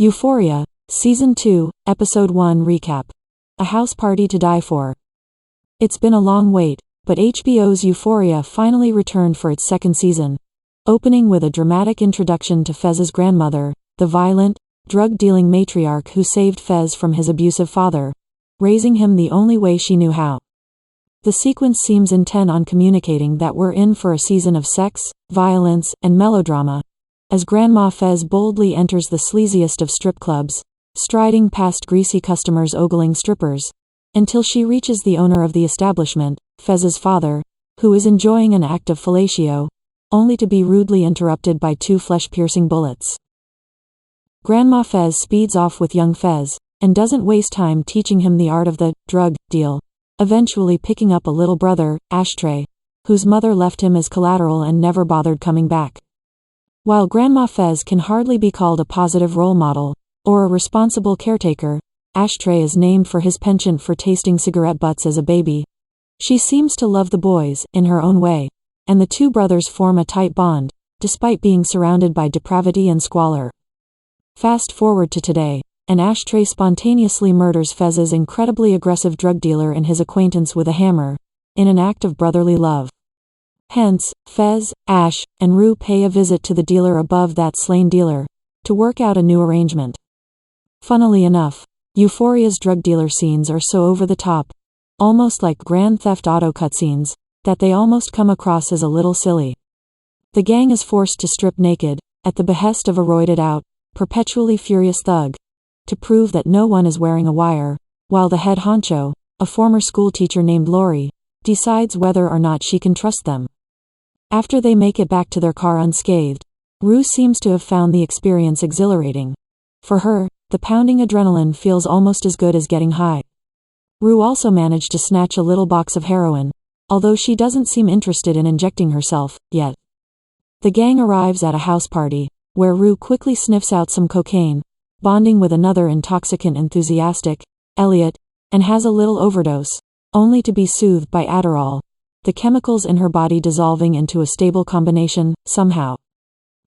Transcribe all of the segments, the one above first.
Euphoria, Season 2, Episode 1 Recap. A House Party to Die For. It's been a long wait, but HBO's Euphoria finally returned for its second season, opening with a dramatic introduction to Fez's grandmother, the violent, drug-dealing matriarch who saved Fez from his abusive father, raising him the only way she knew how. The sequence seems intent on communicating that we're in for a season of sex, violence, and melodrama, as Grandma Fez boldly enters the sleaziest of strip clubs, striding past greasy customers ogling strippers, until she reaches the owner of the establishment, Fez's father, who is enjoying an act of fellatio, only to be rudely interrupted by two flesh-piercing bullets. Grandma Fez speeds off with young Fez, and doesn't waste time teaching him the art of the drug deal, eventually picking up a little brother, Ashtray, whose mother left him as collateral and never bothered coming back. While Grandma Fez can hardly be called a positive role model, or a responsible caretaker, Ashtray is named for his penchant for tasting cigarette butts as a baby. She seems to love the boys, in her own way, and the two brothers form a tight bond, despite being surrounded by depravity and squalor. Fast forward to today, and Ashtray spontaneously murders Fez's incredibly aggressive drug dealer and his acquaintance with a hammer, in an act of brotherly love. Hence, Fez, Ash, and Rue pay a visit to the dealer above that slain dealer, to work out a new arrangement. Funnily enough, Euphoria's drug dealer scenes are so over the top, almost like Grand Theft Auto cutscenes, that they almost come across as a little silly. The gang is forced to strip naked, at the behest of a roided-out, perpetually furious thug, to prove that no one is wearing a wire, while the head honcho, a former schoolteacher named Lori, decides whether or not she can trust them. After they make it back to their car unscathed, Rue seems to have found the experience exhilarating. For her, the pounding adrenaline feels almost as good as getting high. Rue also managed to snatch a little box of heroin, although she doesn't seem interested in injecting herself, yet. The gang arrives at a house party, where Rue quickly sniffs out some cocaine, bonding with another intoxicant enthusiastic, Elliot, and has a little overdose, only to be soothed by Adderall, the chemicals in her body dissolving into a stable combination, somehow.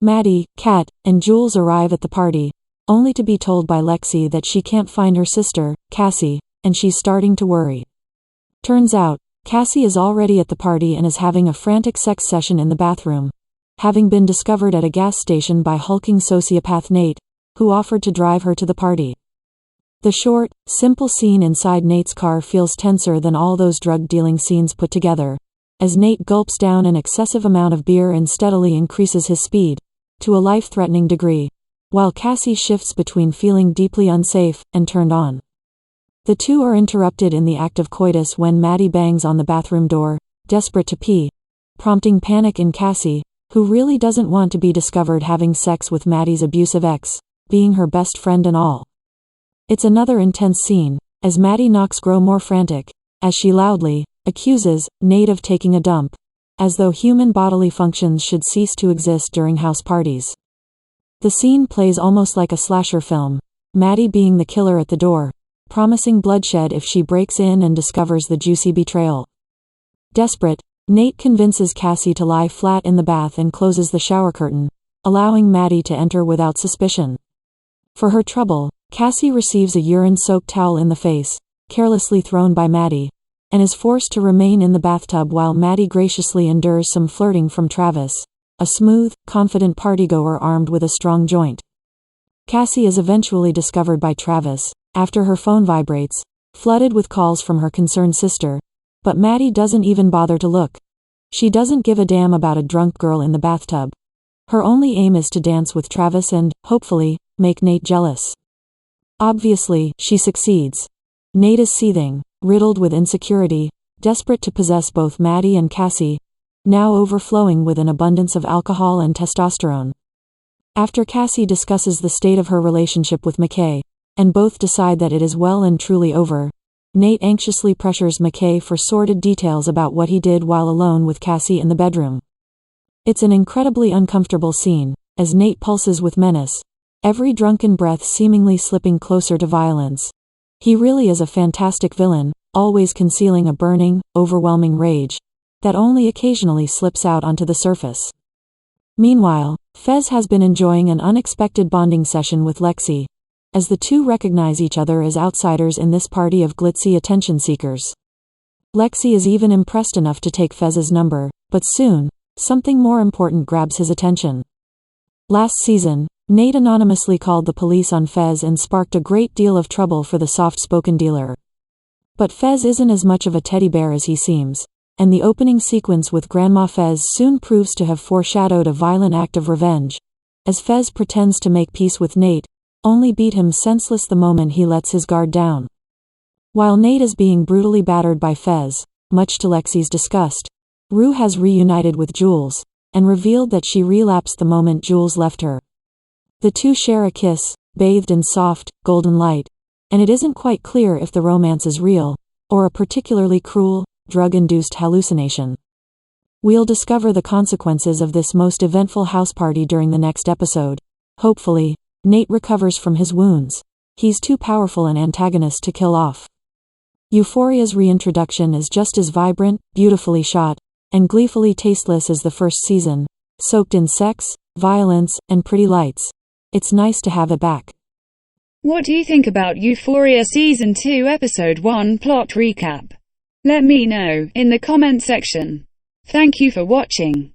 Maddie, Kat, and Jules arrive at the party, only to be told by Lexi that she can't find her sister, Cassie, and she's starting to worry. Turns out, Cassie is already at the party and is having a frantic sex session in the bathroom, having been discovered at a gas station by hulking sociopath Nate, who offered to drive her to the party. The short, simple scene inside Nate's car feels tenser than all those drug-dealing scenes put together, as Nate gulps down an excessive amount of beer and steadily increases his speed, to a life-threatening degree, while Cassie shifts between feeling deeply unsafe and turned on. The two are interrupted in the act of coitus when Maddie bangs on the bathroom door, desperate to pee, prompting panic in Cassie, who really doesn't want to be discovered having sex with Maddie's abusive ex, being her best friend and all. It's another intense scene, as Maddie knocks grow more frantic, as she loudly accuses Nate of taking a dump, as though human bodily functions should cease to exist during house parties. The scene plays almost like a slasher film, Maddie being the killer at the door, promising bloodshed if she breaks in and discovers the juicy betrayal. Desperate, Nate convinces Cassie to lie flat in the bath and closes the shower curtain, allowing Maddie to enter without suspicion. For her trouble, Cassie receives a urine-soaked towel in the face, carelessly thrown by Maddie, and is forced to remain in the bathtub while Maddie graciously endures some flirting from Travis, a smooth, confident partygoer armed with a strong joint. Cassie is eventually discovered by Travis, after her phone vibrates, flooded with calls from her concerned sister, but Maddie doesn't even bother to look. She doesn't give a damn about a drunk girl in the bathtub. Her only aim is to dance with Travis and, hopefully, make Nate jealous. Obviously, she succeeds. Nate is seething, riddled with insecurity, desperate to possess both Maddie and Cassie, now overflowing with an abundance of alcohol and testosterone. After Cassie discusses the state of her relationship with McKay, and both decide that it is well and truly over, Nate anxiously pressures McKay for sordid details about what he did while alone with Cassie in the bedroom. It's an incredibly uncomfortable scene, as Nate pulses with menace, every drunken breath seemingly slipping closer to violence. He really is a fantastic villain, always concealing a burning, overwhelming rage that only occasionally slips out onto the surface. Meanwhile, Fez has been enjoying an unexpected bonding session with Lexi, as the two recognize each other as outsiders in this party of glitzy attention seekers. Lexi is even impressed enough to take Fez's number, but soon, something more important grabs his attention. Last season, Nate anonymously called the police on Fez and sparked a great deal of trouble for the soft-spoken dealer. But Fez isn't as much of a teddy bear as he seems, and the opening sequence with Grandma Fez soon proves to have foreshadowed a violent act of revenge, as Fez pretends to make peace with Nate, only beat him senseless the moment he lets his guard down. While Nate is being brutally battered by Fez, much to Lexi's disgust, Rue has reunited with Jules, and revealed that she relapsed the moment Jules left her. The two share a kiss, bathed in soft, golden light, and it isn't quite clear if the romance is real, or a particularly cruel, drug-induced hallucination. We'll discover the consequences of this most eventful house party during the next episode. Hopefully, Nate recovers from his wounds. He's too powerful an antagonist to kill off. Euphoria's reintroduction is just as vibrant, beautifully shot, and gleefully tasteless as the first season, soaked in sex, violence, and pretty lights. It's nice to have it back. What do you think about Euphoria Season 2 Episode 1 plot recap? Let me know in the comment section. Thank you for watching.